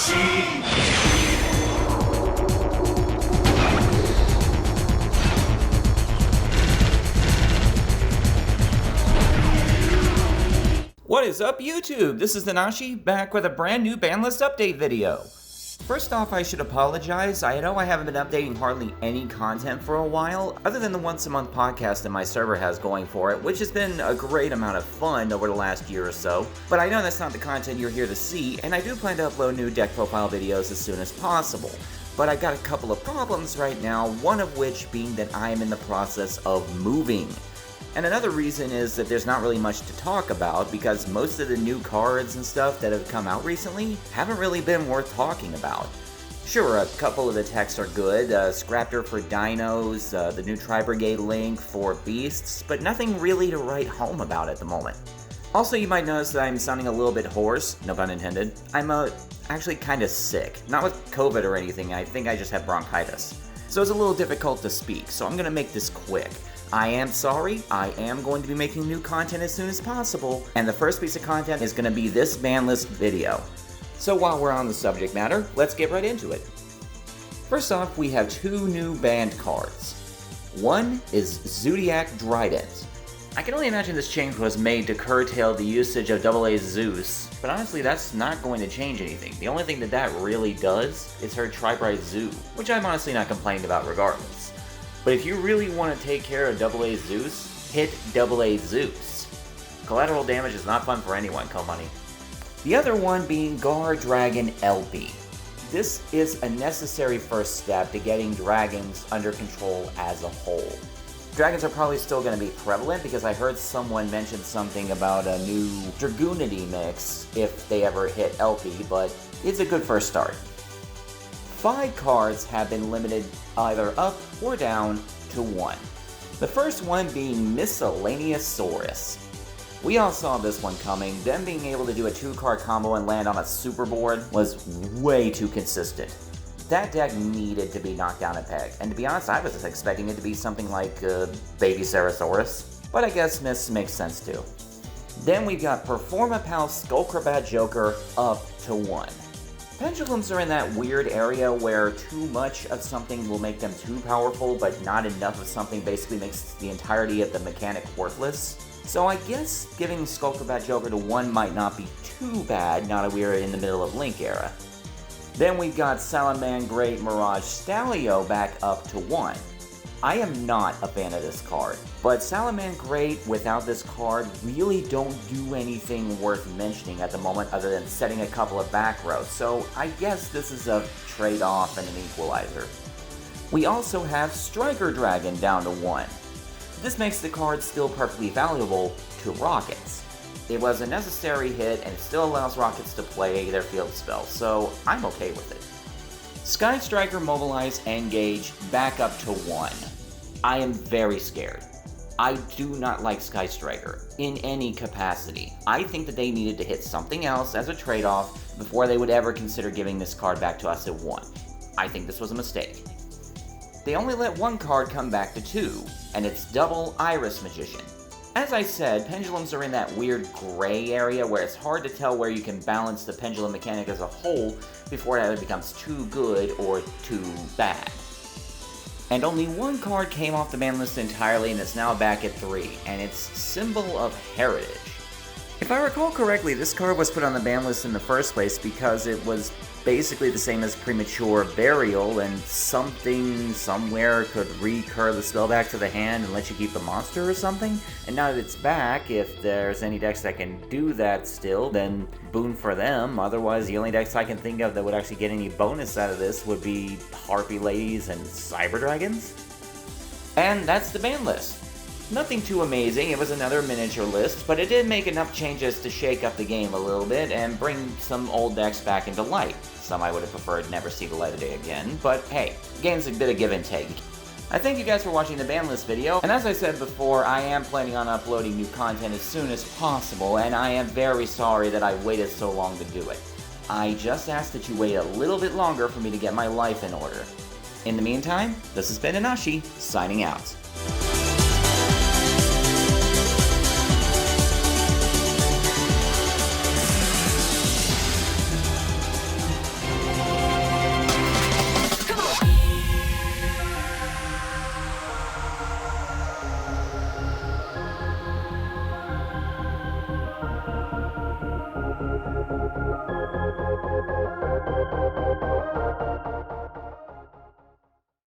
What is up, YouTube? This is Nanashi, back with a brand new Banlist update video. First off, I should apologize. I know I haven't been updating hardly any content for a while, other than the once-a-month podcast that my server has going for it, which has been a great amount of fun over the last year or so. But I know that's not the content you're here to see, and I do plan to upload new deck profile videos as soon as possible. But I've got a couple of problems right now, one of which being that I am in the process of moving. And another reason is that there's not really much to talk about because most of the new cards and stuff that have come out recently haven't really been worth talking about. Sure, a couple of the techs are good, Scraptor for Dinos, the new Tri-Brigade Link for Beasts, but nothing really to write home about at the moment. Also, you might notice that I'm sounding a little bit hoarse, no pun intended. I'm actually kind of sick. Not with COVID or anything, I think I just have bronchitis. So it's a little difficult to speak, so I'm gonna make this quick. I am sorry, I am going to be making new content as soon as possible, and the first piece of content is going to be this Banlist video. So while we're on the subject matter, let's get right into it. First off, we have two new banned cards. One is Zodiac Trident. I can only imagine this change was made to curtail the usage of AA Zeus, but honestly that's not going to change anything. The only thing that really does is her Tri-Bright Zoo, which I'm honestly not complaining about regardless. But if you really want to take care of AA Zeus, hit AA Zeus. Collateral damage is not fun for anyone, money. The other one being Gar Dragon LP. This is a necessary first step to getting dragons under control as a whole. Dragons are probably still going to be prevalent because I heard someone mention something about a new Dragoonity mix if they ever hit LP, but it's a good first start. 5 cards have been limited either up or down to 1. The first one being Miscellaneousaurus. We all saw this one coming. Them being able to do a 2-card combo and land on a super board was way too consistent. That deck needed to be knocked down a peg, and to be honest, I was just expecting it to be something like Baby Sarasaurus, but I guess Miss makes sense too. Then we've got Performapal Skullcrabat Joker up to 1. Pendulums are in that weird area where too much of something will make them too powerful, but not enough of something basically makes the entirety of the mechanic worthless. So I guess giving Skullcrabat Joker to 1 might not be too bad, now that we are in the middle of Link era. Then we've got Salamangreat Mirage Stalio back up to 1. I am not a fan of this card, but Salamangreat without this card really don't do anything worth mentioning at the moment other than setting a couple of back rows, so I guess this is a trade-off and an equalizer. We also have Striker Dragon down to 1. This makes the card still perfectly valuable to Rockets. It was a necessary hit and it still allows Rockets to play their field spells, so I'm okay with it. Sky Striker Mobilize Engage back up to 1. I am very scared. I do not like Sky Striker in any capacity. I think that they needed to hit something else as a trade-off before they would ever consider giving this card back to us at 1. I think this was a mistake. They only let 1 card come back to 2, and it's double Iris Magician. As I said, pendulums are in that weird gray area where it's hard to tell where you can balance the pendulum mechanic as a whole before it either becomes too good or too bad. And only 1 card came off the ban list entirely and it's now back at 3, and it's Symbol of Heritage. If I recall correctly, this card was put on the ban list in the first place because it was basically the same as Premature Burial, and something somewhere could recur the spell back to the hand and let you keep the monster or something. And now that it's back, if there's any decks that can do that still, then boon for them. Otherwise, the only decks I can think of that would actually get any bonus out of this would be Harpy Ladies and Cyber Dragons. And that's the ban list. Nothing too amazing, it was another miniature list, but it did make enough changes to shake up the game a little bit and bring some old decks back into light. Some I would have preferred never see the light of day again, but hey, the game's a bit of give and take. I thank you guys for watching the ban list video, and as I said before, I am planning on uploading new content as soon as possible, and I am very sorry that I waited so long to do it. I just ask that you wait a little bit longer for me to get my life in order. In the meantime, this has been Nanashi, signing out.